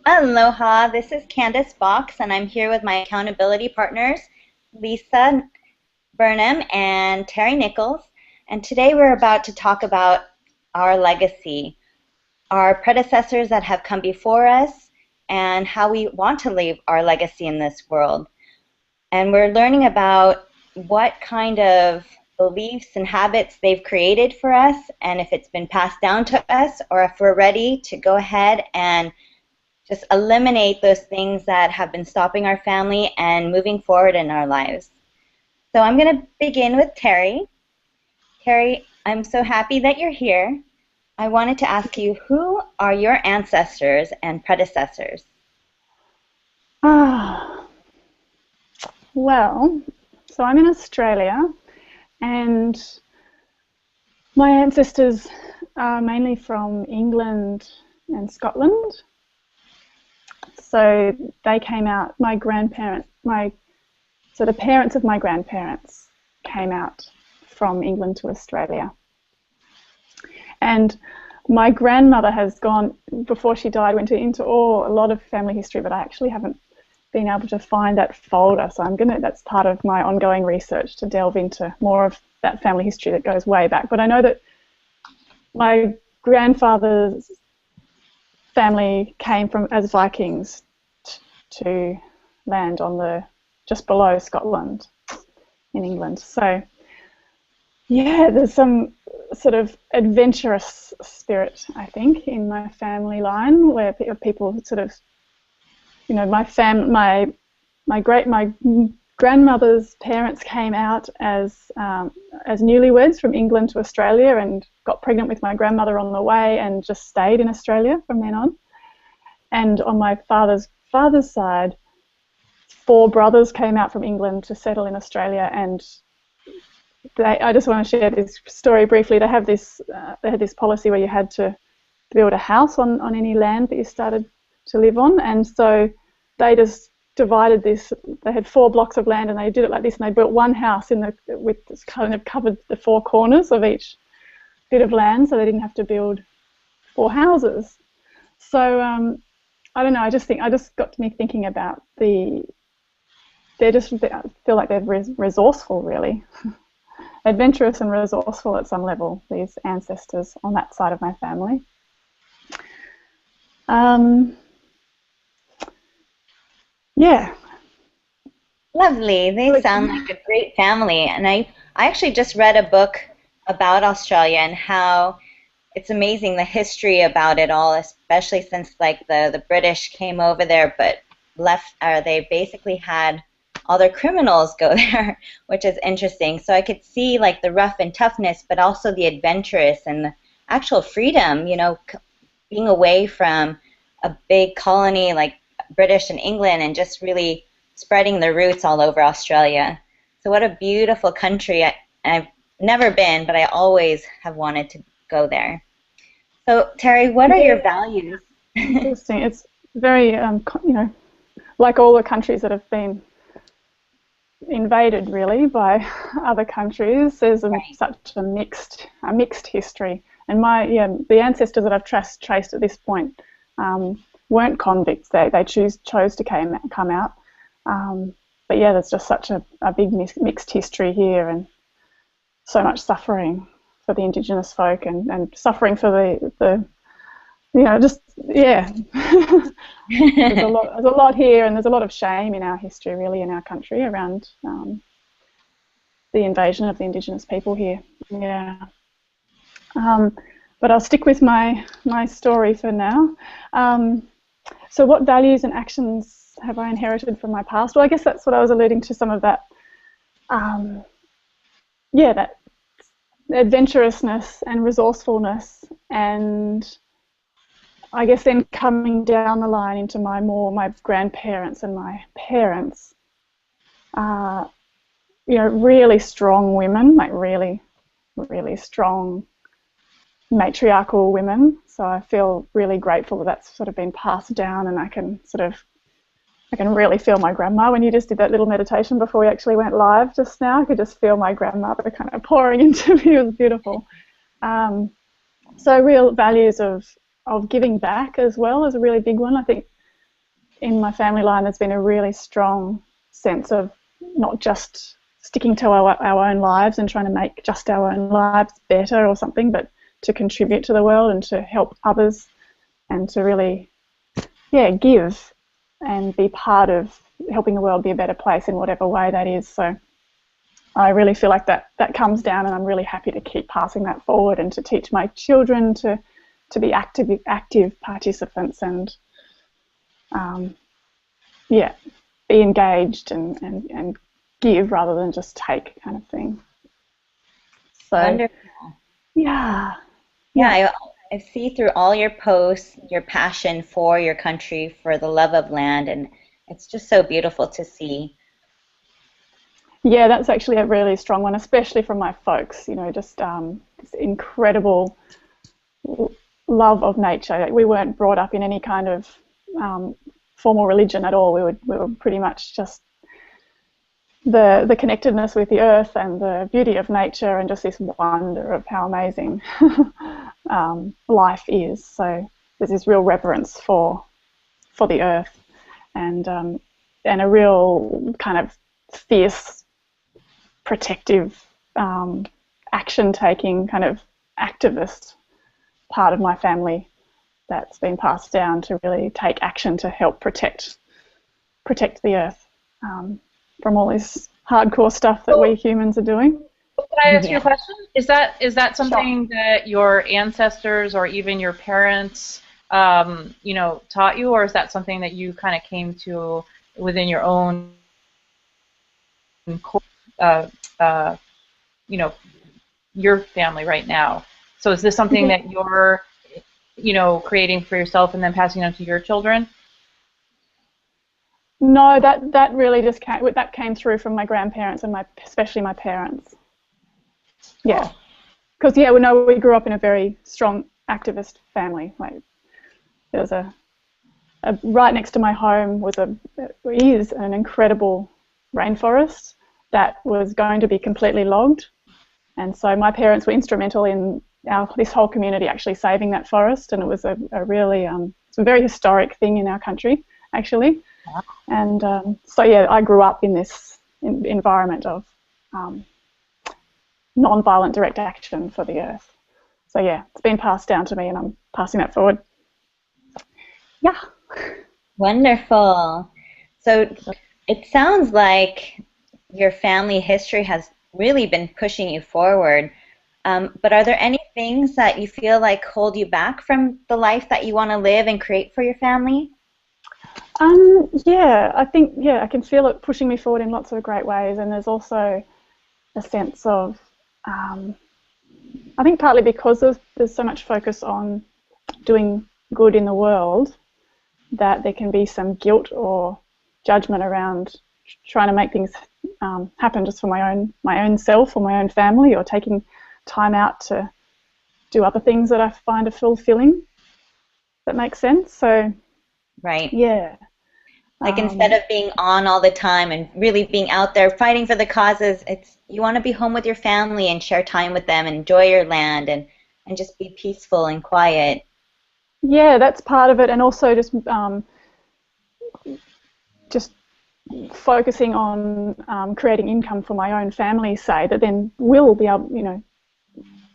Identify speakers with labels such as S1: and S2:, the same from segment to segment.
S1: Aloha, this is Candace Fox, and I'm here with my accountability partners, Lisa Burnham and Terry Nichols. And today we're about to talk about our legacy, our predecessors that have come before us, and how we want to leave our legacy in this world. And we're learning about what kind of beliefs and habits they've created for us, and if it's been passed down to us, or if we're ready to go ahead and just eliminate those things that have been stopping our family and moving forward in our lives. So I'm going to begin with Terry. Terry, I'm so happy that you're here. I wanted to ask you, who are your ancestors and predecessors?
S2: Ah, well, so I'm in Australia, and my ancestors are mainly from England and Scotland. So they came out, so the parents of my grandparents came out from England to Australia. And my grandmother has gone, before she died, went into a lot of family history, but I actually haven't been able to find that folder. So that's part of my ongoing research, to delve into more of that family history that goes way back. But I know that my grandfather's family came from as Vikings to land on just below Scotland in England. So yeah, there's some sort of adventurous spirit, I think, in my family line, where people sort of, my grandmother's parents came out as newlyweds from England to Australia and got pregnant with my grandmother on the way and just stayed in Australia from then on. And on my father's side, 4 brothers came out from England to settle in Australia, and I just want to share this story briefly. They had this policy where you had to build a house on any land that you started to live on, and so they just divided this. They had 4 blocks of land, and they did it like this, and they built one house with kind of covered the 4 corners of each bit of land, so they didn't have to build 4 houses. So I don't know. I just got me thinking about I feel like they're resourceful, really. Adventurous and resourceful at some level, these ancestors on that side of my family. Yeah.
S1: Lovely. They sound like a great family. And I actually just read a book about Australia and how it's amazing the history about it all, especially since like the British came over there but they basically had all their criminals go there, which is interesting. So I could see like the rough and toughness, but also the adventurous and the actual freedom, being away from a big colony like British and England and just really spreading their roots all over Australia. So what a beautiful country. I've never been, but I always have wanted to go there. So Terry, what are your values?
S2: Interesting. It's very, like all the countries that have been invaded really by other countries, there's such a mixed history. And the ancestors that I've traced at this point weren't convicts. They chose to come out. But yeah, there's just such a big mixed history here, and so much suffering for the Indigenous folk, and suffering for the there's a lot here, and there's a lot of shame in our history, really, in our country around the invasion of the Indigenous people here. Yeah. But I'll stick with my story for now. So what values and actions have I inherited from my past? Well, I guess that's what I was alluding to, some of that, that adventurousness and resourcefulness, and I guess then coming down the line into my grandparents and my parents, really strong women, like really, really strong matriarchal women. So I feel really grateful that that's sort of been passed down, and I can really feel my grandma. When you just did that little meditation before we actually went live just now, I could just feel my grandmother kind of pouring into me. It was beautiful. So real values of giving back as well is a really big one. I think in my family line there's been a really strong sense of not just sticking to our own lives and trying to make just our own lives better or something, but to contribute to the world and to help others and to really, give and be part of helping the world be a better place in whatever way that is. So I really feel like that comes down, and I'm really happy to keep passing that forward and to teach my children to be active participants and be engaged and give rather than just take kind of thing. So
S1: Wonderful.
S2: yeah.
S1: I see through all your posts your passion for your country, for the love of land, and it's just so beautiful to see.
S2: Yeah, that's actually a really strong one, especially from my folks. Just this incredible love of nature. We weren't brought up in any kind of formal religion at all. We were pretty much just the connectedness with the earth and the beauty of nature and just this wonder of how amazing life is. So there's this real reverence for the earth and a real kind of fierce, protective, action-taking kind of activist part of my family that's been passed down to really take action to help protect the earth from all this hardcore stuff that we humans are doing.
S3: Can I ask you a question? Is that something that your ancestors or even your parents, taught you, or is that something that you kind of came to within your own, your family right now? So is this something that you're, creating for yourself and then passing on to your children?
S2: No, that really just came through from my grandparents and especially my parents. Yeah, because we grew up in a very strong activist family. Like there was a right next to my home is an incredible rainforest that was going to be completely logged, and so my parents were instrumental in this whole community actually saving that forest, and it was a really it's a very historic thing in our country actually. And I grew up in this environment of non-violent direct action for the earth. So it's been passed down to me, and I'm passing that forward. Yeah.
S1: Wonderful. So it sounds like your family history has really been pushing you forward. But are there any things that you feel like hold you back from the life that you want to live and create for your family?
S2: I think I can feel it pushing me forward in lots of great ways, and there's also a sense of I think partly because there's so much focus on doing good in the world that there can be some guilt or judgment around trying to make things happen just for my own self or my own family, or taking time out to do other things that I find are fulfilling. That makes sense. So
S1: right.
S2: Yeah.
S1: Like instead of being on all the time and really being out there fighting for the causes, you want to be home with your family and share time with them and enjoy your land and just be peaceful and quiet.
S2: Yeah, that's part of it, and also just focusing on creating income for my own family's sake that then will be able,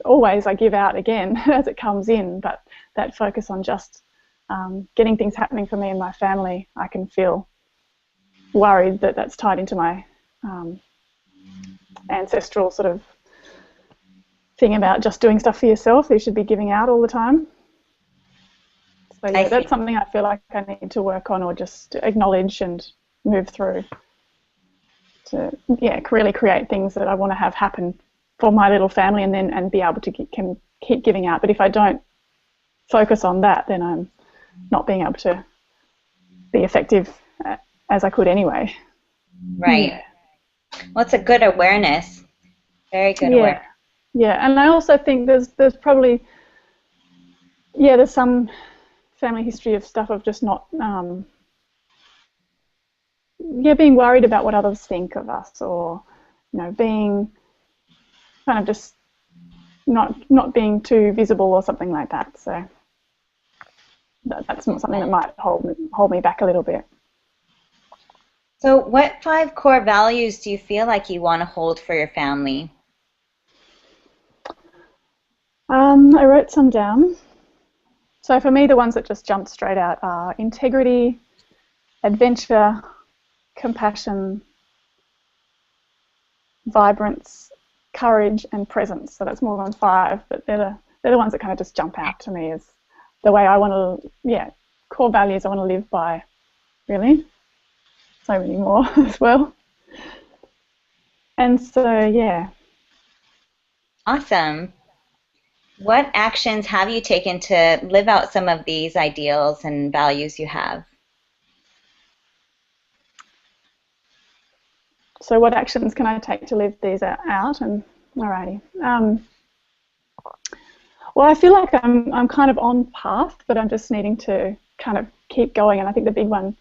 S2: always I give out again as it comes in, but that focus on just getting things happening for me and my family, I can feel worried that that's tied into my ancestral sort of thing about just doing stuff for yourself. You should be giving out all the time. So that's something I feel like I need to work on, or just acknowledge and move through to really create things that I want to have happen for my little family, and be able to keep giving out. But if I don't focus on that, then I'm not being able to be effective as I could anyway.
S1: Right. Yeah. Well, it's a good awareness. Very good awareness.
S2: Yeah, and I also think there's probably there's some family history of stuff of just not being worried about what others think of us, or being kind of just not being too visible or something like that. So that's not something that might hold me back a little bit.
S1: So what 5 core values do you feel like you want to hold for your family?
S2: I wrote some down. So for me, the ones that just jumped straight out are integrity, adventure, compassion, vibrance, courage, and presence. So that's more than 5, but they're the ones that kind of just jump out to me as the way I want to, core values I want to live by, really. So many more as well. And so, yeah.
S1: Awesome. What actions have you taken to live out some of these ideals and values you have?
S2: So what actions can I take to live these out? And alrighty. Well, I feel like I'm kind of on path, but I'm just needing to kind of keep going. And I think the big one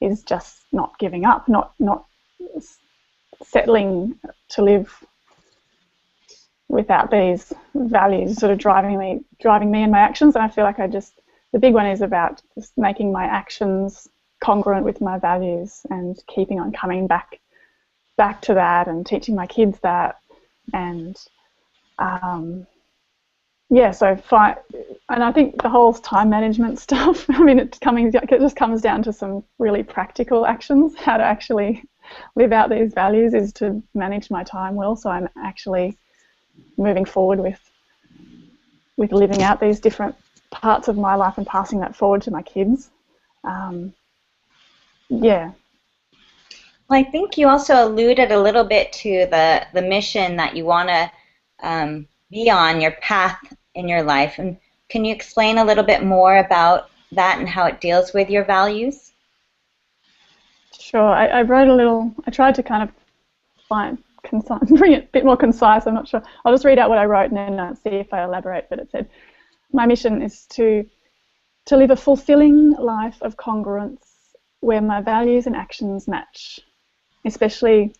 S2: is just not giving up, not settling to live without these values sort of driving me in my actions. And I feel like the big one is about just making my actions congruent with my values and keeping on coming back to that and teaching my kids that. And and I think the whole time management stuff, I mean, it just comes down to some really practical actions. How to actually live out these values is to manage my time well, so I'm actually moving forward with living out these different parts of my life and passing that forward to my kids.
S1: Well, I think you also alluded a little bit to the mission that you want to be on, your path in your life. And can you explain a little bit more about that and how it deals with your values?
S2: Sure. I wrote a little, I tried to kind of bring it a bit more concise. I'm not sure. I'll just read out what I wrote and then see if I elaborate. But it said, my mission is to live a fulfilling life of congruence where my values and actions match, especially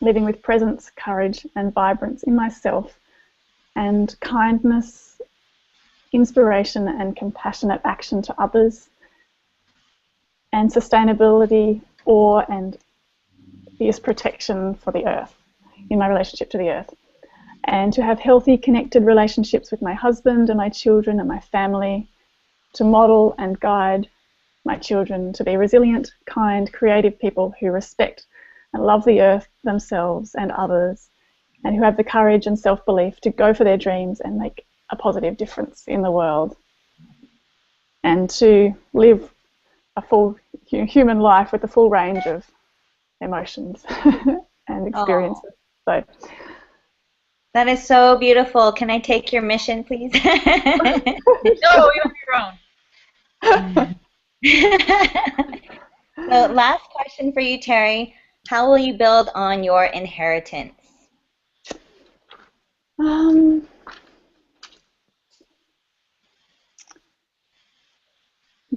S2: living with presence, courage, and vibrance in myself, and kindness, inspiration, and compassionate action to others, and sustainability, awe, and fierce protection for the earth, in my relationship to the earth, and to have healthy, connected relationships with my husband and my children and my family, to model and guide my children to be resilient, kind, creative people who respect and love the earth, themselves and others, and who have the courage and self-belief to go for their dreams and make a positive difference in the world, and to live a full human life with a full range of emotions and experiences. So
S1: that is so beautiful. Can I take your mission, please?
S3: No, you have your own.
S1: So last question for you, Terry. How will you build on your inheritance?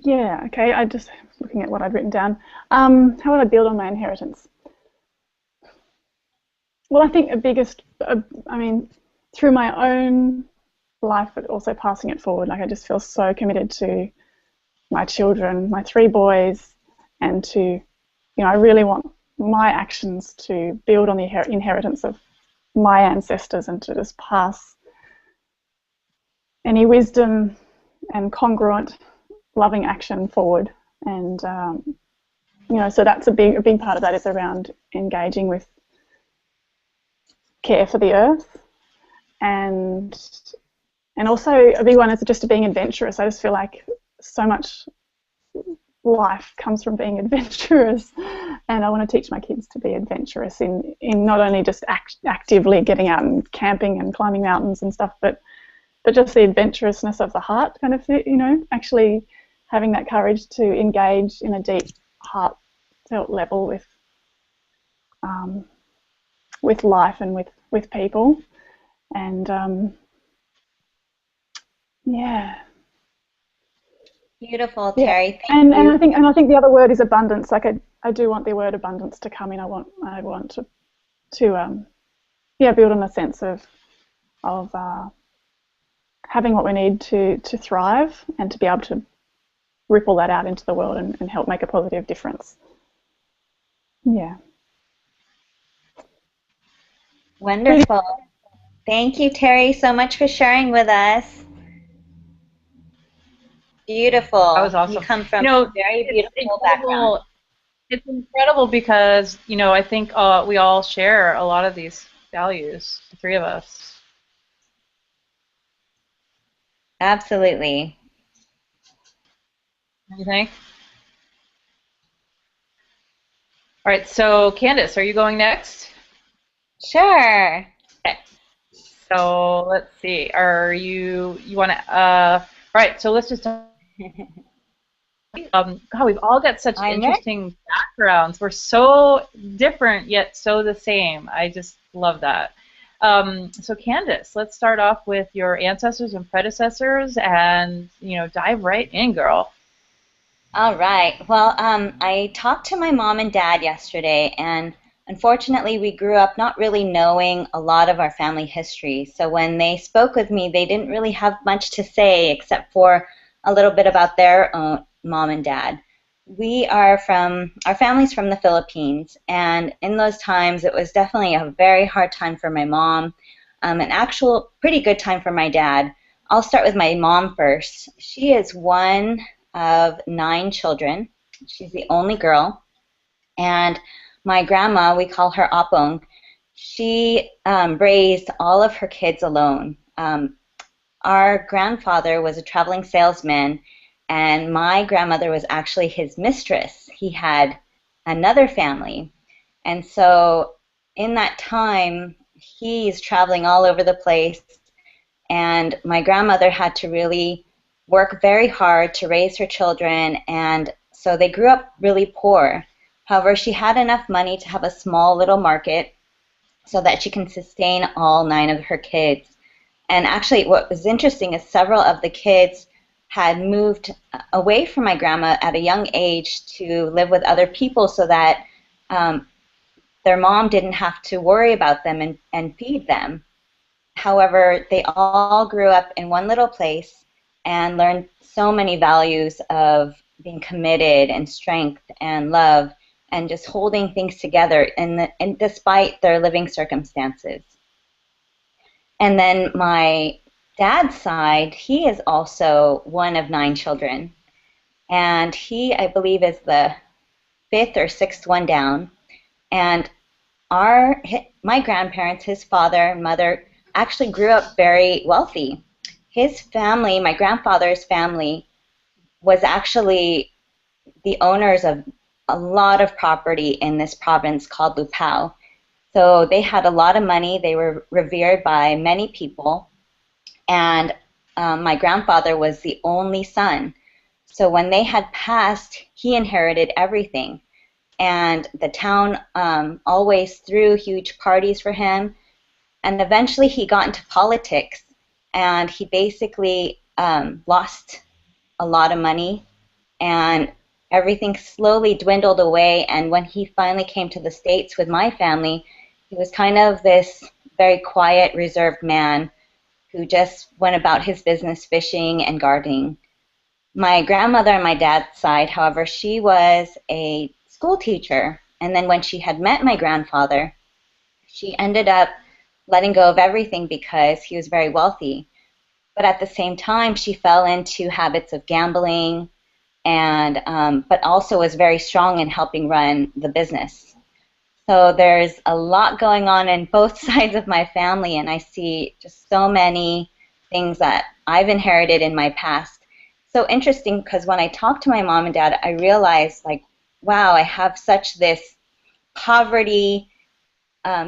S2: Yeah, okay, I just looking at what I'd written down. How would I build on my inheritance? Well, I think through my own life, but also passing it forward. Like, I just feel so committed to my children, my 3 boys, and to, I really want my actions to build on the inheritance of my ancestors and to just pass any wisdom and congruent, loving action forward. And, so that's a big part of that is around engaging with care for the earth, and also a big one is just being adventurous. I just feel like so much life comes from being adventurous, and I want to teach my kids to be adventurous in not only just actively getting out and camping and climbing mountains and stuff, but just the adventurousness of the heart kind of, actually having that courage to engage in a deep heartfelt level with life and with people. And
S1: Beautiful, Terry.
S2: Yeah. And I think the other word is abundance. Like, I do want the word abundance to come in. I want to build on a sense of having what we need to thrive and to be able to ripple that out into the world and help make a positive difference. Yeah.
S1: Wonderful. Thank you, Terry, so much for sharing with us. Beautiful.
S3: That was awesome.
S1: You come from
S3: You know,
S1: a very
S3: it's
S1: beautiful background.
S3: It's incredible because, you know, I think we all share a lot of these values, the three of us.
S1: Absolutely.
S3: What do you think? All right, so Candace, are you going next?
S1: Sure.
S3: Okay. So let's see. You want to? All right. So let's just. God, we've all got such interesting backgrounds. We're so different yet so the same. I just love that. So Candace, let's start off with your ancestors and predecessors, and dive right in, girl.
S1: All right. Well, I talked to my mom and dad yesterday, and unfortunately, we grew up not really knowing a lot of our family history. So when they spoke with me, they didn't really have much to say except for a little bit about their own mom and dad. Our family's from the Philippines, and in those times, it was definitely a very hard time for my mom, an actual pretty good time for my dad. I'll start with my mom first. She is one of 9 children. She's the only girl. And my grandma, we call her Apong, she raised all of her kids alone. Our grandfather was a traveling salesman, and my grandmother was actually his mistress. He had another family. And so in that time, he's traveling all over the place, and my grandmother had to really work very hard to raise her children, and so they grew up really poor. However, she had enough money to have a small little market so that she can sustain all 9 of her kids. And actually, what was interesting is several of the kids had moved away from my grandma at a young age to live with other people so that their mom didn't have to worry about them and feed them. However, they all grew up in one little place and learned so many values of being committed and strength and love and just holding things together and despite their living circumstances. And then my dad's side, he is also one of 9 children. And he, I believe, is the 5th or 6th one down. And my grandparents, his father and mother, actually grew up very wealthy. His family, my grandfather's family, was actually the owners of a lot of property in this province called Lupao. So they had a lot of money. They were revered by many people. And my grandfather was the only son. So when they had passed, he inherited everything. And the town always threw huge parties for him. And eventually he got into politics. And he basically lost a lot of money. And everything slowly dwindled away. And when he finally came to the States with my family, he was kind of this very quiet, reserved man who just went about his business fishing and gardening. My grandmother on my dad's side, however, she was a school teacher. And then when she had met my grandfather, she ended up letting go of everything because he was very wealthy. But at the same time, she fell into habits of gambling, and but also was very strong in helping run the business. So there's a lot going on in both sides of my family, and I see just so many things that I've inherited in my past. So interesting, because when I talk to my mom and dad, I realize, like, wow, I have such this poverty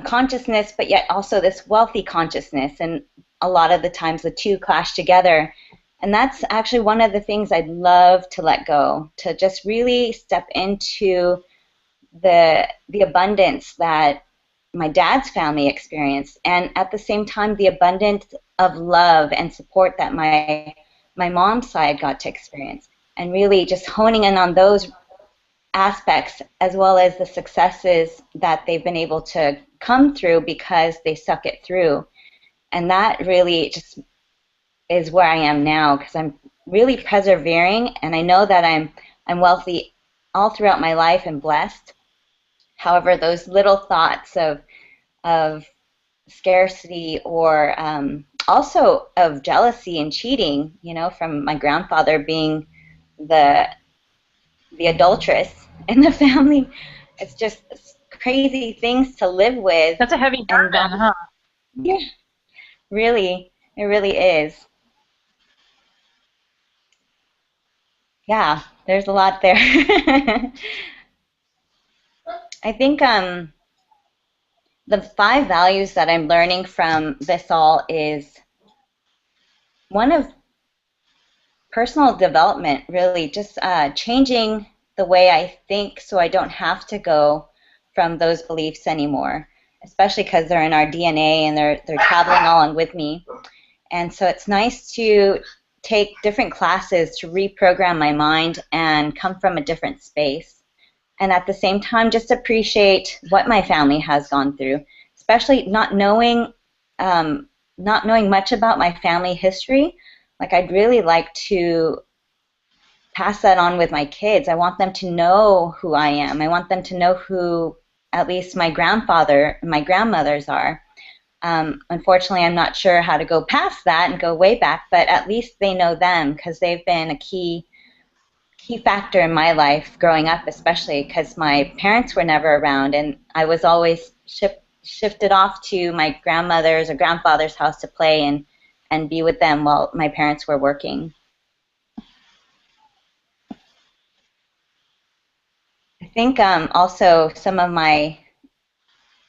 S1: consciousness, but yet also this wealthy consciousness, and a lot of the times the two clash together. And that's actually one of the things I'd love to let go, to just really step into the abundance that my dad's family experienced, and at the same time the abundance of love and support that my mom's side got to experience, and really just honing in on those aspects as well as the successes that they've been able to come through because they stuck it through. And that really just is where I am now, because I'm really persevering, and I know that I'm wealthy all throughout my life and blessed. However, those little thoughts of scarcity, or also of jealousy and cheating, you know, from my grandfather being the adulteress in the family. It's just crazy things to live with.
S3: That's a heavy burden, huh?
S1: Yeah, really, it really is. Yeah, there's a lot there. I think the 5 values that I'm learning from this all is one of personal development, really, just changing the way I think so I don't have to go from those beliefs anymore, especially because they're in our DNA and they're traveling along with me. And so it's nice to take different classes to reprogram my mind and come from a different space. And at the same time, just appreciate what my family has gone through, especially not knowing much about my family history. Like, I'd really like to pass that on with my kids. I want them to know who I am. I want them to know who at least my grandfather and my grandmothers are. Unfortunately, I'm not sure how to go past that and go way back, but at least they know them, because they've been a key factor in my life growing up, especially because my parents were never around, and I was always shifted off to my grandmother's or grandfather's house to play and be with them while my parents were working. I think also some of my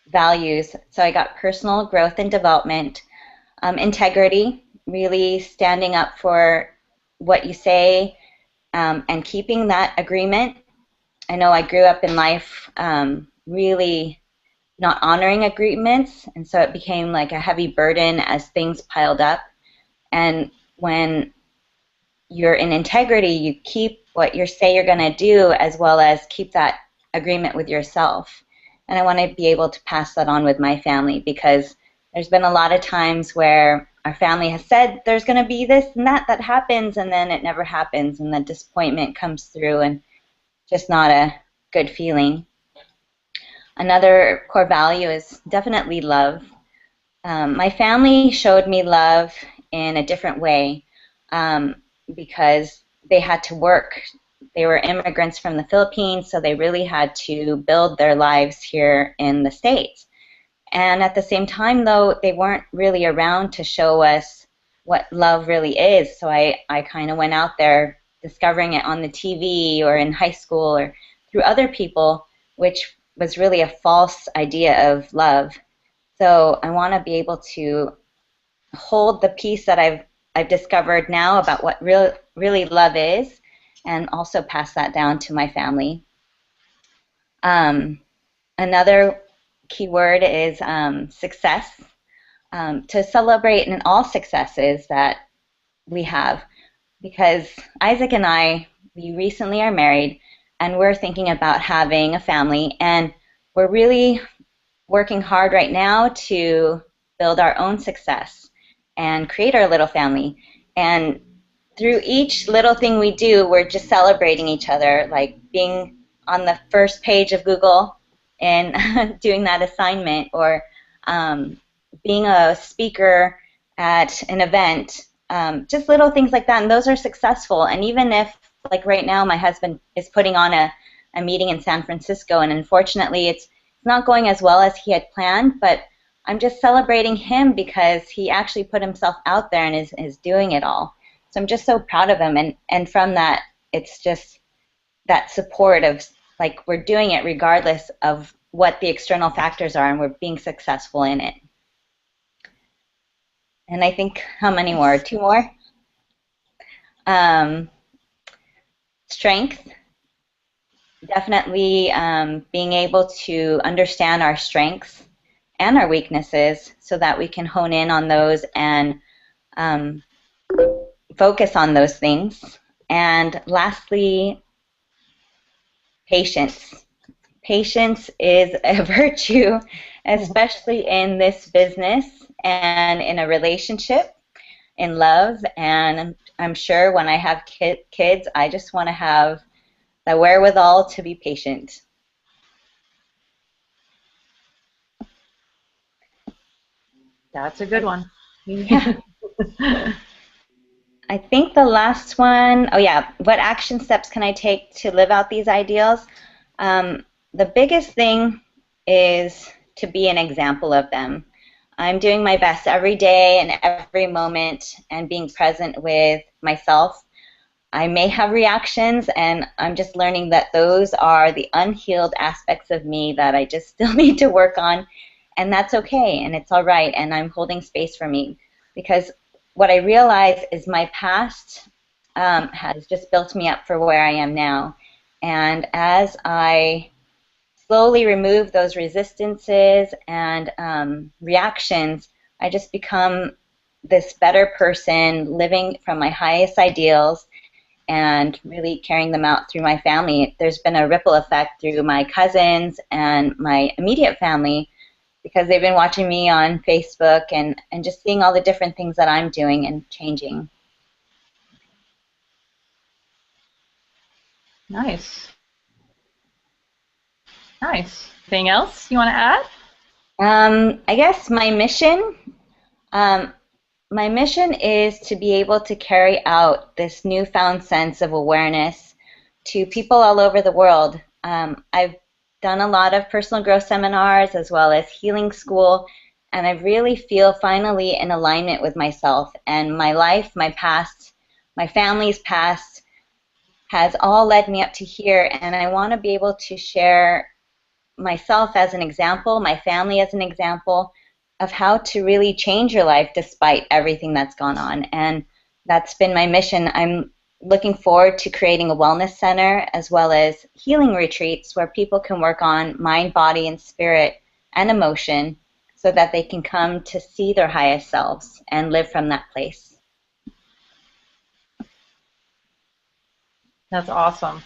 S1: values, so I got personal growth and development, integrity, really standing up for what you say, and keeping that agreement. I know I grew up in life really not honoring agreements, and so it became like a heavy burden as things piled up. And when you're in integrity, you keep what you say you're going to do, as well as keep that agreement with yourself. And I want to be able to pass that on with my family, because there's been a lot of times where our family has said there's going to be this and that happens, and then it never happens, and the disappointment comes through, and just not a good feeling. Another core value is definitely love. My family showed me love in a different way, because they had to work. They were immigrants from the Philippines, so they really had to build their lives here in the States. And at the same time, though, they weren't really around to show us what love really is. So I kind of went out there discovering it on the TV or in high school or through other people, which was really a false idea of love. So I want to be able to hold the piece that I've discovered now about what really love is, and also pass that down to my family. Another key word is success. To celebrate in all successes that we have, because Isaac and I, we recently are married, and we're thinking about having a family, and we're really working hard right now to build our own success and create our little family. And through each little thing we do, we're just celebrating each other, like being on the first page of Google and doing that assignment, or being a speaker at an event, just little things like that, and those are successful. And even if, like right now, my husband is putting on a meeting in San Francisco, and unfortunately it's not going as well as he had planned, but I'm just celebrating him because he actually put himself out there and is doing it all. So I'm just so proud of him, and from that, it's just that support of, like, we're doing it regardless of what the external factors are, and we're being successful in it. And I think, how many more? 2 more? Strength. Definitely being able to understand our strengths and our weaknesses so that we can hone in on those and focus on those things. And lastly, patience. Patience is a virtue, especially in this business and in a relationship. in love, and I'm sure when I have kids, I just want to have the wherewithal to be patient.
S3: That's a good one.
S1: Yeah. I think the last one, oh yeah, what action steps can I take to live out these ideals? The biggest thing is to be an example of them. I'm doing my best every day and every moment and being present with myself. I may have reactions, and I'm just learning that those are the unhealed aspects of me that I just still need to work on, and that's okay, and it's all right, and I'm holding space for me, because what I realize is my past has just built me up for where I am now, and as I slowly remove those resistances and reactions, I just become this better person, living from my highest ideals and really carrying them out through my family. There's been a ripple effect through my cousins and my immediate family because they've been watching me on Facebook and just seeing all the different things that I'm doing and changing.
S3: Nice. Nice. Anything else you want to add?
S1: I guess um, my mission is to be able to carry out this newfound sense of awareness to people all over the world. I've done a lot of personal growth seminars as well as healing school, and I really feel finally in alignment with myself and my life, my past, my family's past has all led me up to here, and I want to be able to share myself as an example, my family as an example of how to really change your life despite everything that's gone on. And that's been my mission. I'm looking forward to creating a wellness center as well as healing retreats where people can work on mind, body, and spirit and emotion so that they can come to see their highest selves and live from that place.
S3: That's awesome.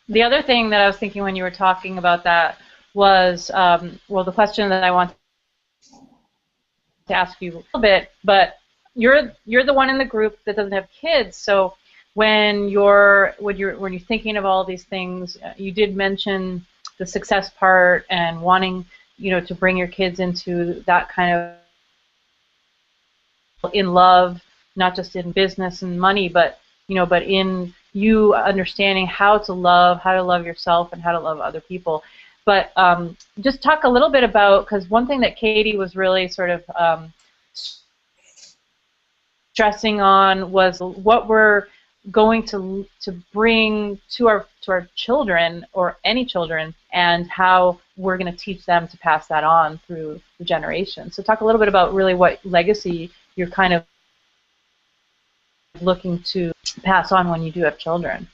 S3: The other thing that I was thinking when you were talking about that was, well, the question that I want to ask you a little bit, but you're the one in the group that doesn't have kids, so when you're thinking of all these things, you did mention the success part and wanting, to bring your kids into that kind of in love, not just in business and money, but but in you understanding how to love yourself and how to love other people. But just talk a little bit about, because one thing that Katie was really sort of stressing on was what we're going to bring to our children or any children, and how we're going to teach them to pass that on through the generation. So talk a little bit about really what legacy you're kind of looking to pass on when you do have children.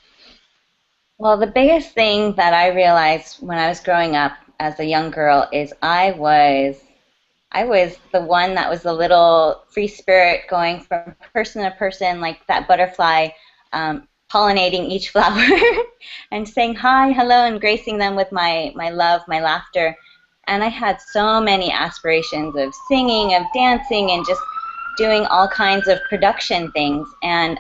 S1: Well, the biggest thing that I realized when I was growing up as a young girl is I was the one that was the little free spirit going from person to person, like that butterfly, pollinating each flower and saying hi, hello, and gracing them with my love, my laughter. And I had so many aspirations of singing, of dancing, and just doing all kinds of production things. And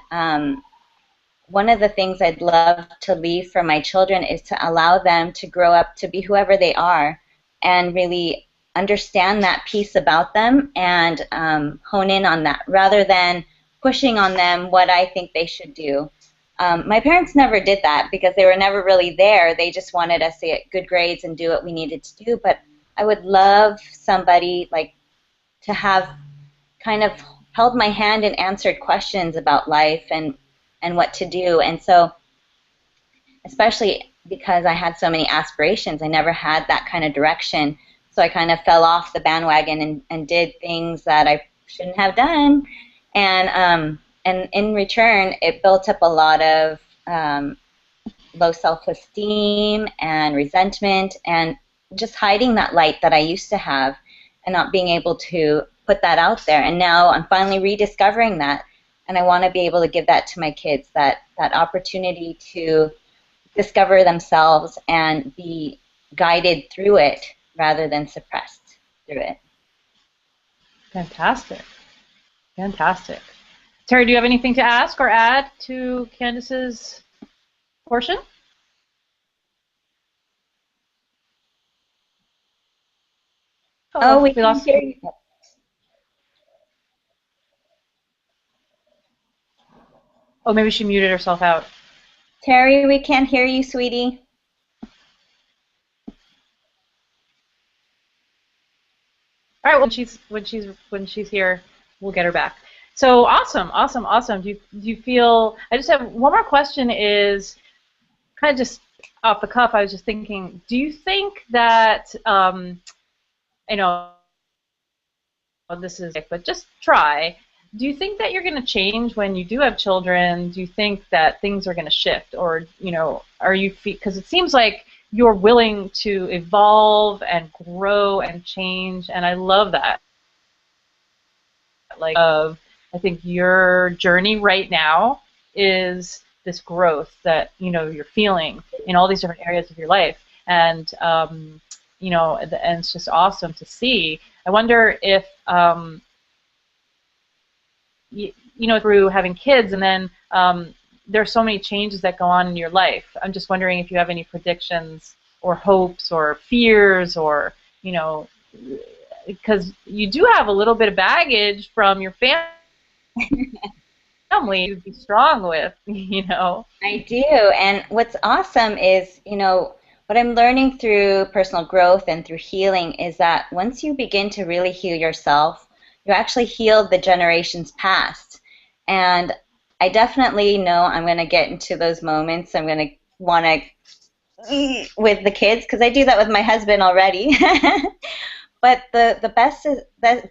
S1: one of the things I'd love to leave for my children is to allow them to grow up to be whoever they are and really understand that piece about them and hone in on that rather than pushing on them what I think they should do. My parents never did that because they were never really there. They just wanted us to get good grades and do what we needed to do. But I would love somebody like to have kind of held my hand and answered questions about life and what to do. And so, especially because I had so many aspirations, I never had that kind of direction. So I kind of fell off the bandwagon and did things that I shouldn't have done. And in return, it built up a lot of low self-esteem and resentment and just hiding that light that I used to have and not being able to put that out there. And now I'm finally rediscovering that. And I want to be able to give that to my kids, that opportunity to discover themselves and be guided through it rather than suppressed through it.
S3: Fantastic. Fantastic. Terry, do you have anything to ask or add to Candace's portion?
S1: Oh, we
S3: we
S1: can
S3: lost
S1: hear
S3: you.
S1: you.
S3: Oh, maybe she muted herself out.
S1: Terry, we can't hear you, sweetie.
S3: All right, well, when she's here, we'll get her back. So awesome, awesome, awesome. Do you feel? I just have one more question. Is kind of just off the cuff. I was just thinking. Do you think that I know this is, but just try. Do you think that you're going to change when you do have children? Do you think that things are going to shift, or are you? Because it seems like you're willing to evolve and grow and change, and I love that. I think your journey right now is this growth that you're feeling in all these different areas of your life, and and it's just awesome to see. I wonder if through having kids, and then there's so many changes that go on in your life. I'm just wondering if you have any predictions or hopes or fears, or because you do have a little bit of baggage from your family to be strong with,
S1: I do, and what's awesome is, what I'm learning through personal growth and through healing is that once you begin to really heal yourself, you actually heal the generations past. And I definitely know I'm going to get into those moments. I'm going to want to with the kids, because I do that with my husband already. But the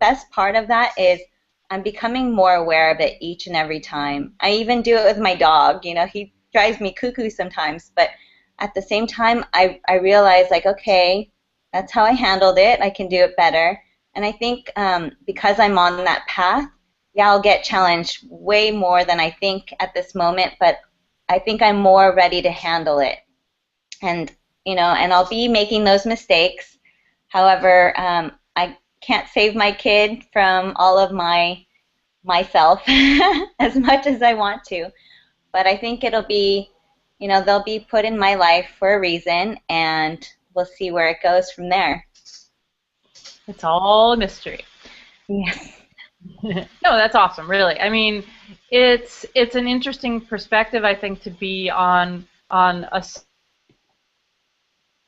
S1: best part of that is I'm becoming more aware of it each and every time. I even do it with my dog. He drives me cuckoo sometimes, but at the same time, I realize, like, okay, that's how I handled it. I can do it better. And I think because I'm on that path, yeah, I'll get challenged way more than I think at this moment, but I think I'm more ready to handle it. And, and I'll be making those mistakes. However, I can't save my kid from all of myself as much as I want to. But I think it'll be, they'll be put in my life for a reason, and we'll see where it goes from there.
S3: It's all a mystery.
S1: Yes.
S3: No, that's awesome, really. I mean, it's an interesting perspective, I think, to be on a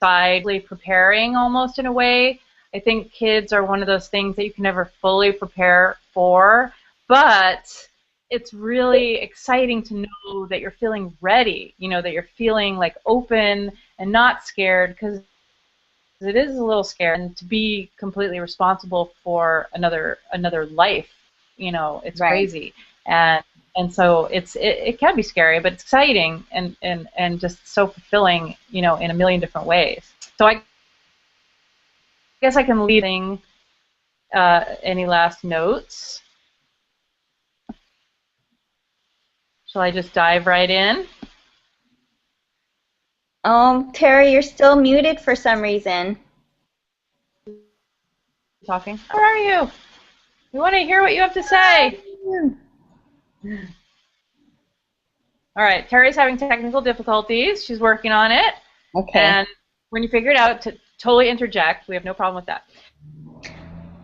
S3: side, preparing almost in a way. I think kids are one of those things that you can never fully prepare for, but it's really exciting to know that you're feeling ready, that you're feeling like open and not scared, because it is a little scary, and to be completely responsible for another life, it's
S1: Right.
S3: Crazy, and so it can be scary, but it's exciting and just so fulfilling, in a million different ways. So I guess I can leave. Any last notes? Shall I just dive right in?
S1: Terry, you're still muted for some reason.
S3: Talking. How are you? We want to hear what you have to say. All right, Terry's having technical difficulties. She's working on it.
S1: Okay.
S3: And when you figure it out, to totally interject. We have no problem with that.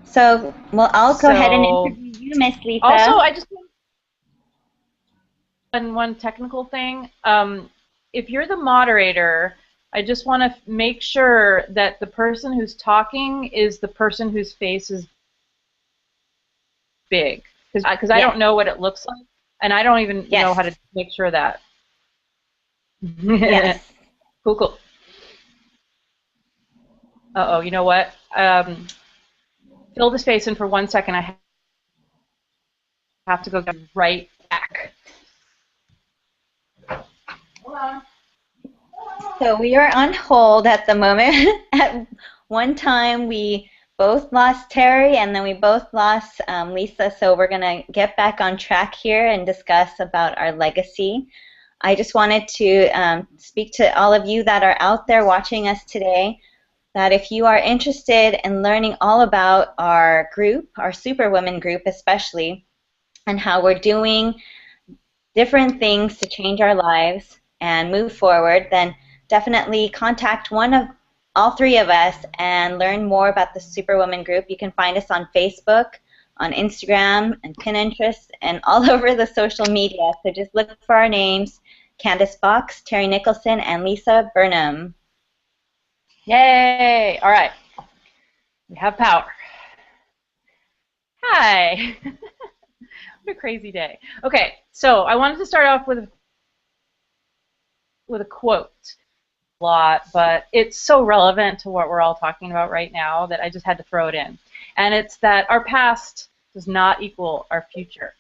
S1: So, well, I'll go ahead and interview you, Miss Lisa.
S3: Also, I just one technical thing. If you're the moderator, I just want to make sure that the person who's talking is the person whose face is big, because I don't know what it looks like, and I don't even know how to make sure that.
S1: Yes.
S3: Cool. Uh-oh, you know what? Fill the space in for 1 second. I have to go right back. Hold on.
S1: So we are on hold at the moment. At one time, we both lost Terry, and then we both lost Lisa. So we're going to get back on track here and discuss about our legacy. I just wanted to speak to all of you that are out there watching us today, that if you are interested in learning all about our group, our Superwoman group especially, and how we're doing different things to change our lives and move forward, then definitely contact one of all three of us and learn more about the Superwoman group. You can find us on Facebook, on Instagram, and Pinterest, and all over the social media. So just look for our names, Candace Box, Terry Nicholson, and Lisa Burnham.
S3: Yay! All right. We have power. Hi. What a crazy day. Okay, so I wanted to start off with a quote. A lot, but it's so relevant to what we're all talking about right now that I just had to throw it in. And it's that our past does not equal our future,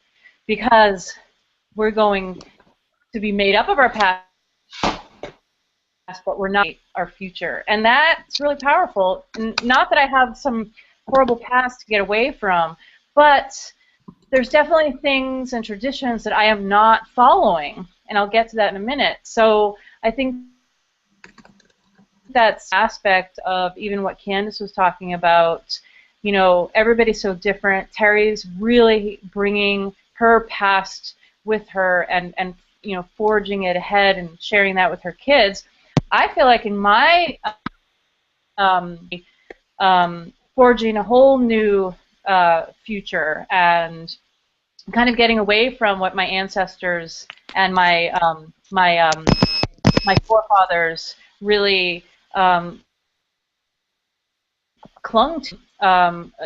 S3: because we're going to be made up of our past, but we're not our future. And that's really powerful. Not that I have some horrible past to get away from, but there's definitely things and traditions that I am not following, and I'll get to that in a minute. So I think that's aspect of even what Candace was talking about. You know, everybody's so different. Terry's really bringing her past with her and you know, forging it ahead and sharing that with her kids. I feel like in my forging a whole new future and kind of getting away from what my ancestors and my forefathers really clung to.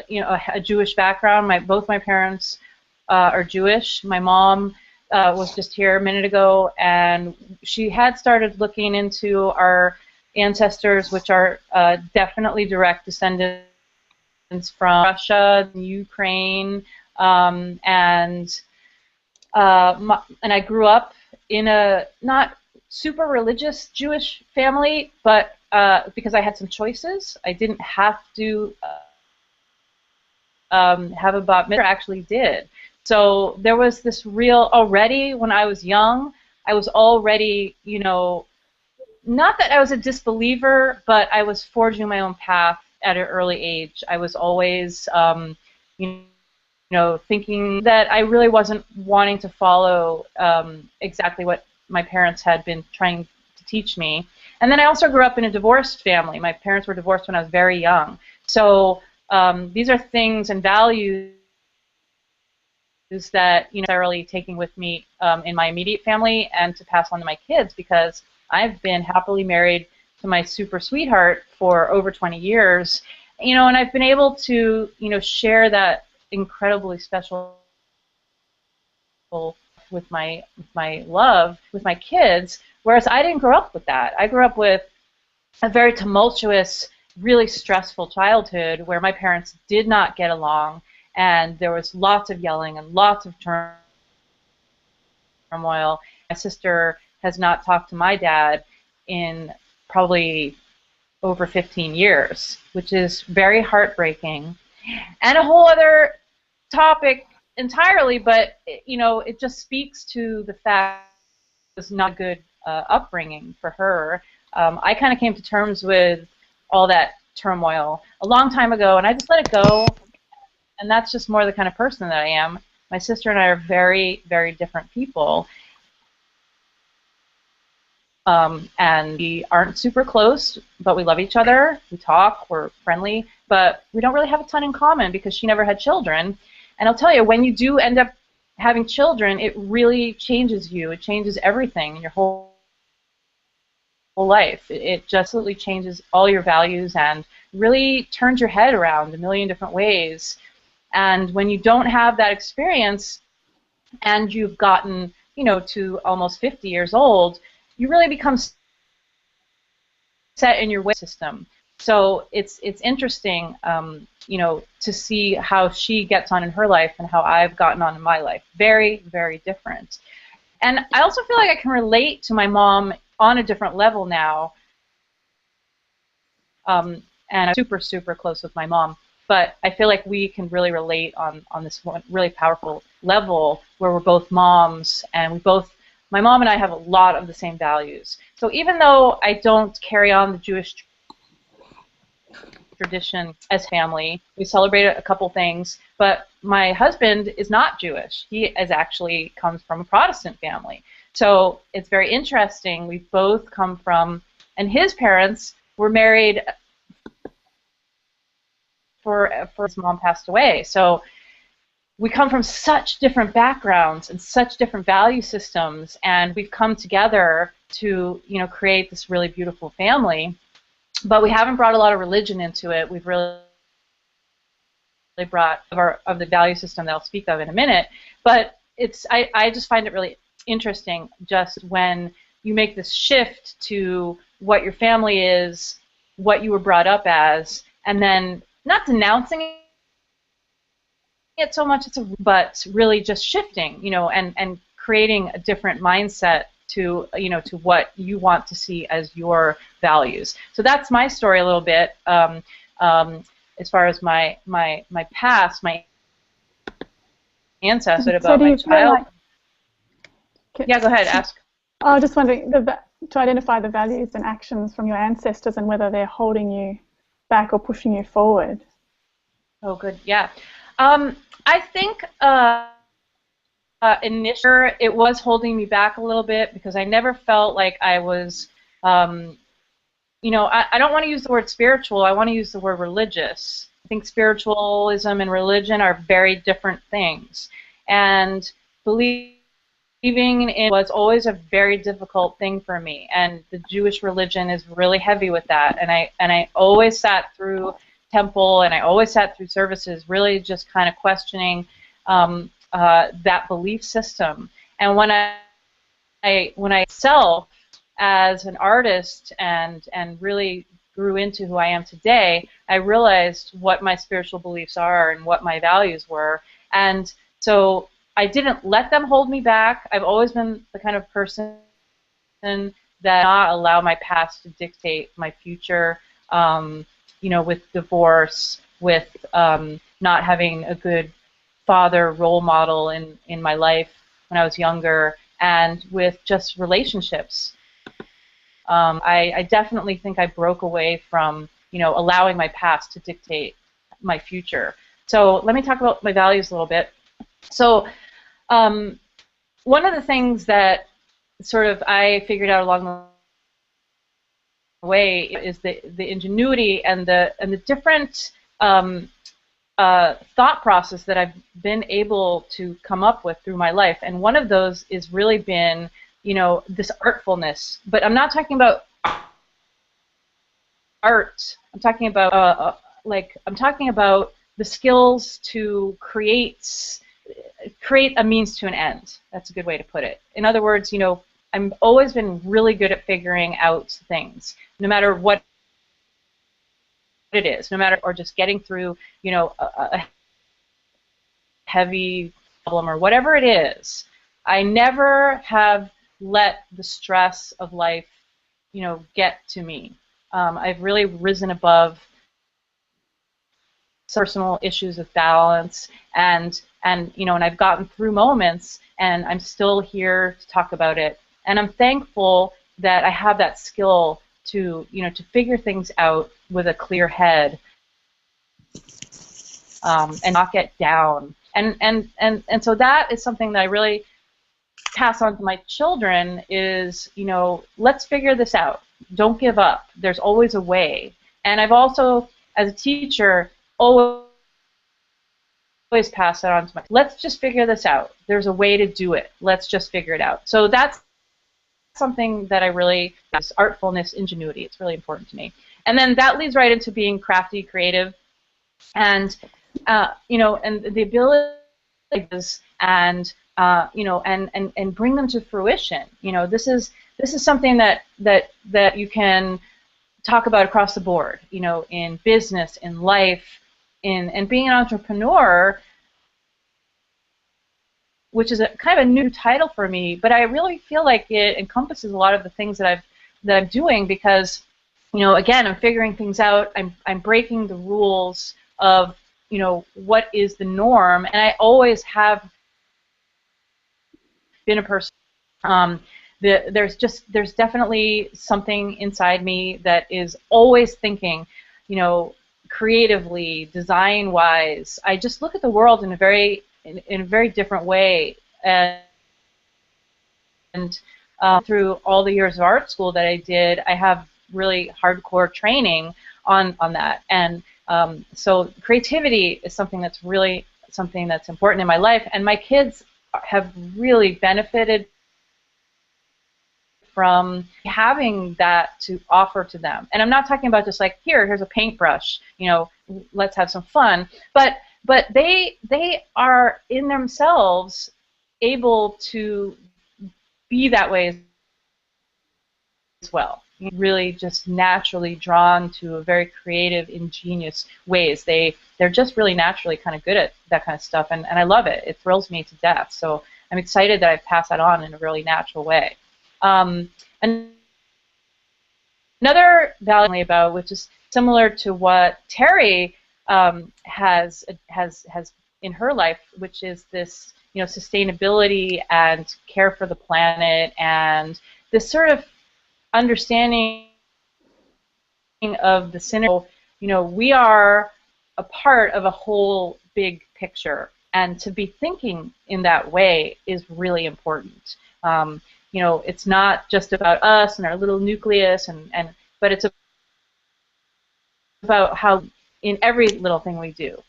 S3: You know, a Jewish background. Both my parents are Jewish. My mom was just here a minute ago, and she had started looking into our ancestors, which are definitely direct descendants from Russia, Ukraine, and I grew up in a not super religious Jewish family, but because I had some choices, I didn't have to have a bat mitzvah. Actually did. So there was this real, already when I was young, I was already, you know, not that I was a disbeliever, but I was forging my own path at an early age. I was always, you know, thinking that I really wasn't wanting to follow exactly what my parents had been trying to teach me. And then I also grew up in a divorced family. My parents were divorced when I was very young. So these are things and values that, you know, necessarily taking with me in my immediate family and to pass on to my kids, because I've been happily married to my super sweetheart for over 20 years, you know, and I've been able to, you know, share that incredibly special with my love with my kids, whereas I didn't grow up with that. I grew up with a very tumultuous, really stressful childhood where my parents did not get along, and there was lots of yelling and lots of turmoil. My sister has not talked to my dad in probably over 15 years, which is very heartbreaking. And a whole other topic entirely, but, you know, it just speaks to the fact it was not a good upbringing for her. I kind of came to terms with all that turmoil a long time ago, and I just let it go, and that's just more the kind of person that I am. My sister and I are very, very different people. And we aren't super close, but we love each other. We talk, we're friendly, but we don't really have a ton in common because she never had children. And I'll tell you, when you do end up having children, it really changes you. It changes everything in your whole life. It just absolutely changes all your values and really turns your head around a million different ways. And when you don't have that experience and you've gotten, you know, to almost 50 years old, you really become set in your way system. So it's interesting, you know, to see how she gets on in her life and how I've gotten on in my life. Very, very different. And I also feel like I can relate to my mom on a different level now. And I'm super, super close with my mom. But I feel like we can really relate on this one really powerful level where we're both moms, and we both, my mom and I have a lot of the same values. So even though I don't carry on the Jewish tradition as family. We celebrate a couple things, but my husband is not Jewish. He is actually comes from a Protestant family. So it's very interesting. We both come from, and his parents were married for his mom passed away. So we come from such different backgrounds and such different value systems, and we've come together to, you know, create this really beautiful family. But we haven't brought a lot of religion into it. We've really brought of the value system that I'll speak of in a minute. But it's I just find it really interesting just when you make this shift to what your family is, what you were brought up as, and then not denouncing it so much, but really just shifting, you know, and creating a different mindset to, you know, to what you want to see as your values. So that's my story a little bit. As far as my past, my ancestors, about my child. Yeah, go ahead, ask.
S2: I was just wondering, to identify the values and actions from your ancestors and whether they're holding you back or pushing you forward.
S3: Oh, good, yeah. I think initially it was holding me back a little bit because I never felt like I was, you know, I don't want to use the word spiritual, I want to use the word religious. I think spiritualism and religion are very different things. And believing in it was always a very difficult thing for me. And the Jewish religion is really heavy with that. And I always sat through temple and I always sat through services really just kind of questioning that belief system. And when I self as an artist and really grew into who I am today, I realized what my spiritual beliefs are and what my values were. And so I didn't let them hold me back. I've always been the kind of person that not allow my past to dictate my future. You know, with divorce, with not having a good father role model in my life when I was younger, and with just relationships. I definitely think I broke away from, you know, allowing my past to dictate my future. So let me talk about my values a little bit. So one of the things that sort of I figured out along the way is the ingenuity and the different thought process that I've been able to come up with through my life. And one of those is really been, you know, this artfulness. But I'm not talking about art. I'm talking about I'm talking about the skills to create a means to an end. That's a good way to put it. In other words, you know, I've always been really good at figuring out things, no matter what it is, no matter, or just getting through, you know, a heavy problem or whatever it is. I never have let the stress of life, you know, get to me. I've really risen above personal issues of balance, and you know, and I've gotten through moments, and I'm still here to talk about it. And I'm thankful that I have that skill to, you know, to figure things out with a clear head, and not get down. And so that is something that I really pass on to my children is, you know, let's figure this out. Don't give up. There's always a way. And I've also, as a teacher, always pass that on to my, let's just figure this out. There's a way to do it. Let's just figure it out. So that's something that I really, this artfulness, ingenuity, it's really important to me. And then that leads right into being crafty, creative, and you know, and the ability and you know, and bring them to fruition. You know, this is something that you can talk about across the board. You know, in business, in life, and being an entrepreneur, which is a kind of a new title for me, but I really feel like it encompasses a lot of the things that I'm doing, because, you know, again, I'm figuring things out. I'm breaking the rules of, you know, what is the norm, and I always have been a person. There's definitely something inside me that is always thinking, you know, creatively, design-wise. I just look at the world in a very different way. And through all the years of art school that I did, I have really hardcore training on that. And so creativity is something that's important in my life. And my kids have really benefited from having that to offer to them. And I'm not talking about just like, here's a paintbrush, let's have some fun. But they are in themselves able to be that way as well. Really just naturally drawn to a very creative, ingenious ways. They're just really naturally kind of good at that kind of stuff, and I love it. It thrills me to death. So I'm excited that I've passed that on in a really natural way. And another value about, which is similar to what Terry has in her life, which is this sustainability and care for the planet, and this sort of understanding of the synergy. We are a part of a whole big picture, and to be thinking in that way is really important. It's not just about us and our little nucleus, but it's about how in every little thing we do,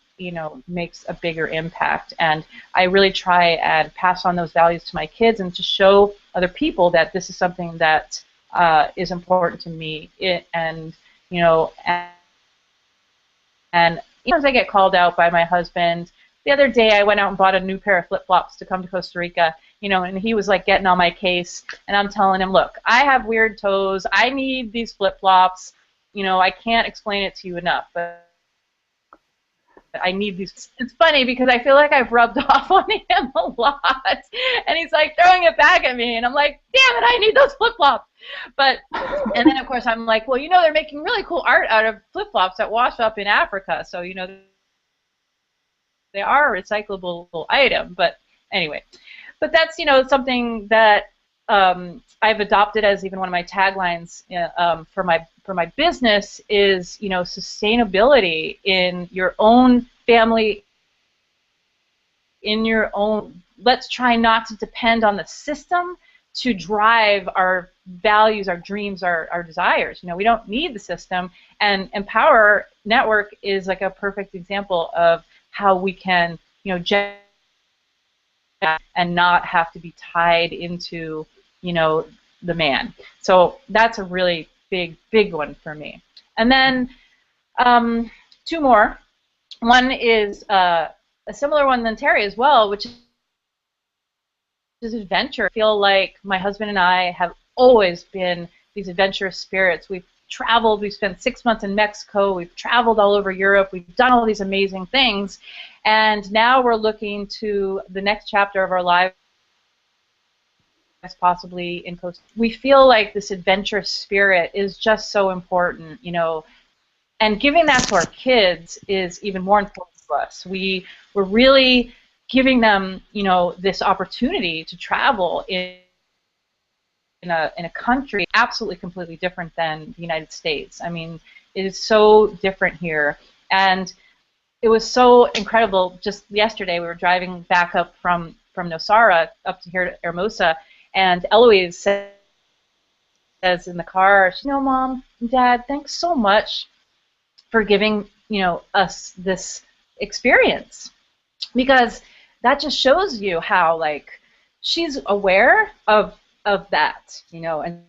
S3: makes a bigger impact. And I really try and pass on those values to my kids and to show other people that this is something that is important to me. And sometimes I get called out by my husband. The other day I went out and bought a new pair of flip-flops to come to Costa Rica, and he was like getting on my case, and I'm telling him, look, I have weird toes, I need these flip-flops, I can't explain it to you enough, but I need these. It's funny because I feel like I've rubbed off on him a lot, and he's like throwing it back at me, and I'm like, damn it, I need those flip-flops. And then of course I'm like, well, they're making really cool art out of flip-flops that wash up in Africa, so they are a recyclable item. But anyway, but that's something that I've adopted as even one of my taglines for my business is sustainability in your own family, in your own. Let's try not to depend on the system to drive our values, our dreams, our desires. We don't need the system, and Empower Network is like a perfect example of how we can and not have to be tied into the man. So that's a really big one for me. And then two more. One is a similar one than Terry as well, which is adventure. I feel like my husband and I have always been these adventurous spirits. We've traveled, we've spent 6 months in Mexico, we've traveled all over Europe, we've done all these amazing things, and now we're looking to the next chapter of our lives, possibly in Costa Rica. We feel like this adventurous spirit is just so important, and giving that to our kids is even more important to us. We're really giving them, this opportunity to travel in a country absolutely completely different than the United States. I mean, it is so different here, and it was so incredible. Just yesterday, we were driving back up from Nosara up to here to Hermosa, and Eloise says in the car, Mom and Dad, thanks so much for giving us this experience, because that just shows you how like she's aware of that, and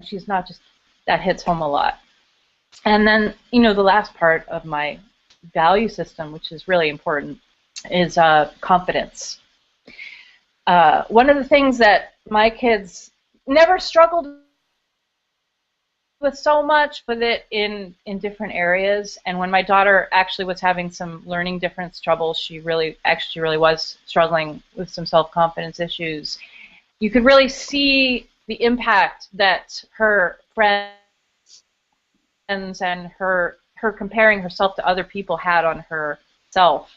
S3: she's not just, that hits home a lot. And then the last part of my value system, which is really important, is confidence. One of the things that my kids never struggled with so much with it in different areas, and when my daughter actually was having some learning difference trouble, she really was struggling with some self-confidence issues. You could really see the impact that her friends and her comparing herself to other people had on herself,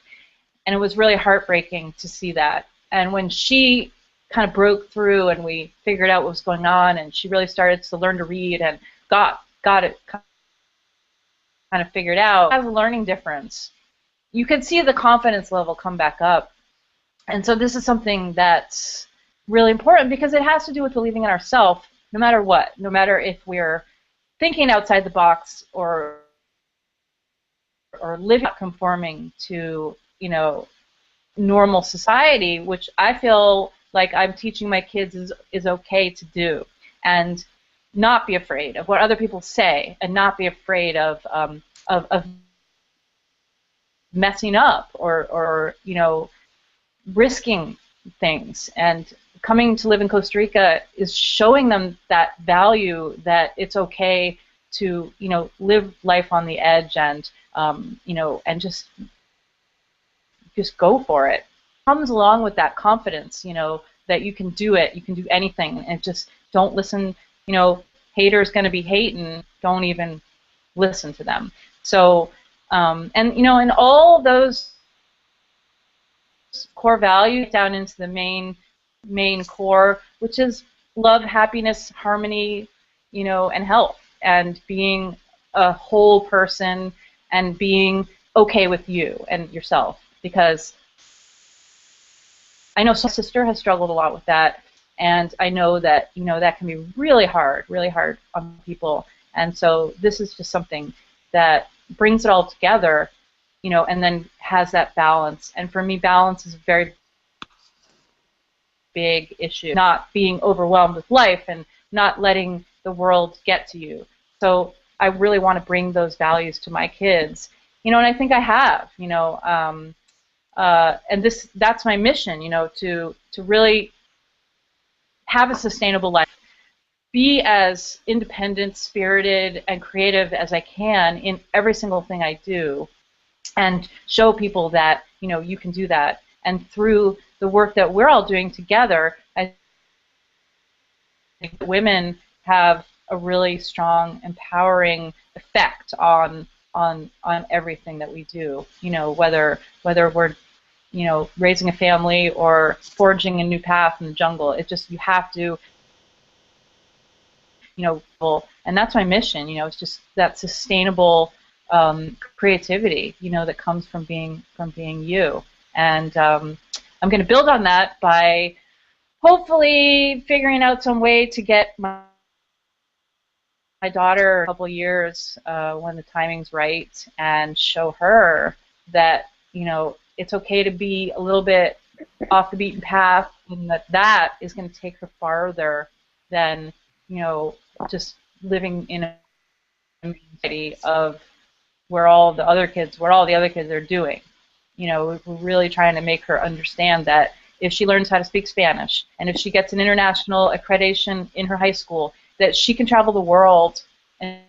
S3: and it was really heartbreaking to see that. And when she kind of broke through and we figured out what was going on, and she really started to learn to read and got it kind of figured out, has a learning difference, you can see the confidence level come back up. And so this is something that's really important because it has to do with believing in ourselves no matter what, no matter if we're thinking outside the box or living conforming to, you know, normal society, which I feel like I'm teaching my kids is okay to do, and not be afraid of what other people say, and not be afraid of messing up or you know, risking things. And coming to live in Costa Rica is showing them that value, that it's okay to, you know, live life on the edge and you know, and just go for it. Comes along with that confidence, you know, that you can do it, you can do anything, and just don't listen. You know, haters gonna be hating. Don't even listen to them. So, and you know, and all those core values down into the main core, which is love, happiness, harmony, you know, and health, and being a whole person, and being okay with you and yourself. Because I know my sister has struggled a lot with that, and I know that, you know, that can be really hard on people. And so this is just something that brings it all together, you know, and then has that balance. And for me, balance is a very big issue. Not being overwhelmed with life and not letting the world get to you. So I really want to bring those values to my kids, you know, and I think I have, you know, and that's my mission, you know, to really have a sustainable life, be as independent, spirited, and creative as I can in every single thing I do, and show people that, you know, you can do that. And through the work that we're all doing together, I think women have a really strong, empowering effect on everything that we do. You know, whether we're, you know, raising a family or forging a new path in the jungle. It just, you have to, you know, and that's my mission. You know, it's just that sustainable creativity, you know, that comes from being you. And I'm going to build on that by hopefully figuring out some way to get my daughter a couple years when the timing's right, and show her that, you know, it's okay to be a little bit off the beaten path, and that is going to take her farther than, you know, just living in a community of where all the other kids are doing. You know, we're really trying to make her understand that if she learns how to speak Spanish, and if she gets an international accreditation in her high school, that she can travel the world and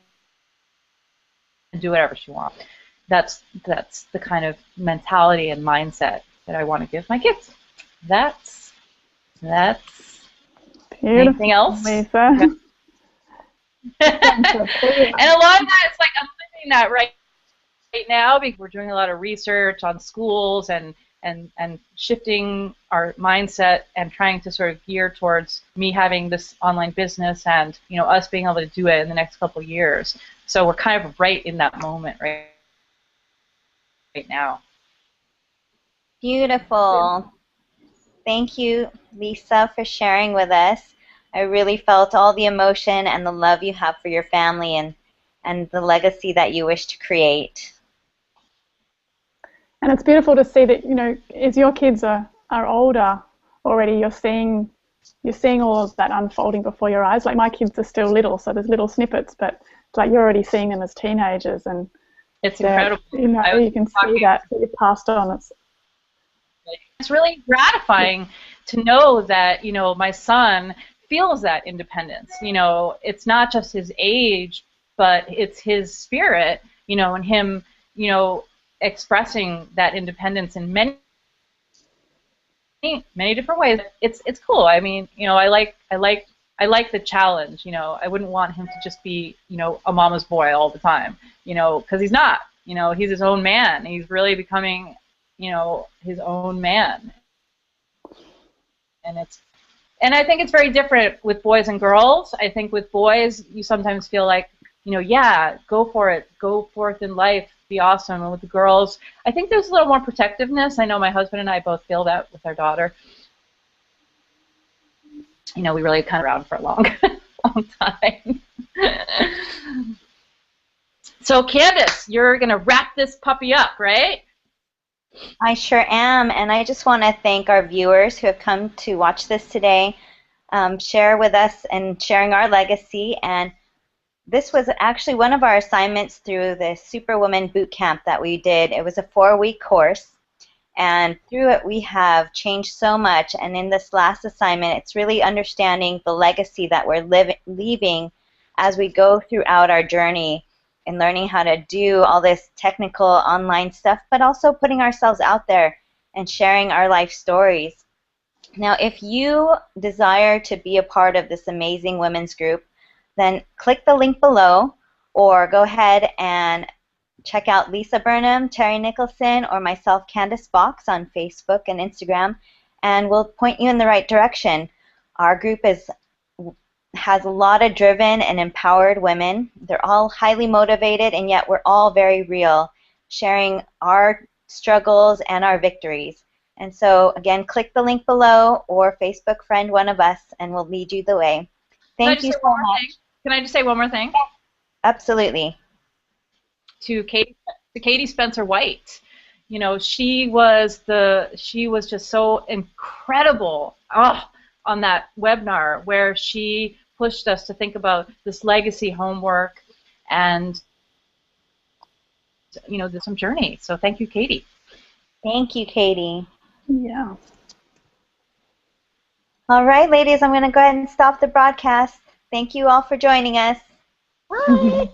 S3: do whatever she wants. That's the kind of mentality and mindset that I want to give my kids. That's
S2: Beautiful.
S3: Anything else?
S2: Lisa.
S3: Yeah. And a lot of that, it's like I'm living that right now, because we're doing a lot of research on schools and shifting our mindset and trying to sort of gear towards me having this online business and, you know, us being able to do it in the next couple of years. So we're kind of right in that moment right now.
S1: Beautiful. Thank you, Lisa, for sharing with us. I really felt all the emotion and the love you have for your family and the legacy that you wish to create.
S2: And it's beautiful to see that, you know, as your kids are older already, you're seeing all of that unfolding before your eyes. Like, my kids are still little, so there's little snippets, but it's like you're already seeing them as teenagers, and
S3: it's incredible.
S2: You know, you can see that you've passed on.
S3: It's really gratifying to know that, you know, my son feels that independence. You know, it's not just his age, but it's his spirit, you know, and him, you know, expressing that independence in many different ways. It's cool. I mean, you know, I like the challenge. You know, I wouldn't want him to just be, you know, a mama's boy all the time, you know, because he's not. You know, he's his own man. He's really becoming, you know, his own man. And I think it's very different with boys and girls. I think with boys, you sometimes feel like yeah, go for it, go forth in life, be awesome. And with the girls, I think there's a little more protectiveness. I know my husband and I both feel that with our daughter. We really kind of around for a long, long time. So Candace, you're gonna wrap this puppy up, right?
S1: I sure am, and I just want to thank our viewers who have come to watch this today, share with us and sharing our legacy. And this was actually one of our assignments through the Superwoman Boot Camp that we did. It was a 4-week course, and through it we have changed so much. And in this last assignment, it's really understanding the legacy that we're leaving as we go throughout our journey and learning how to do all this technical online stuff, but also putting ourselves out there and sharing our life stories. Now, if you desire to be a part of this amazing women's group, then click the link below, or go ahead and check out Lisa Burnham, Terry Nicholson, or myself, Candace Box, on Facebook and Instagram, and we'll point you in the right direction. Our group has a lot of driven and empowered women. They're all highly motivated, and yet we're all very real, sharing our struggles and our victories. And so, again, click the link below or Facebook friend one of us, and we'll lead you the way. Thank you so much.
S3: Can I just say one more thing?
S1: Absolutely.
S3: To Katie Spencer White. She was just so incredible on that webinar, where she pushed us to think about this legacy homework and there's some journey. So thank you, Katie.
S1: Thank you, Katie.
S2: Yeah.
S1: All right, ladies, I'm going to go ahead and stop the broadcast. Thank you all for joining us. Bye.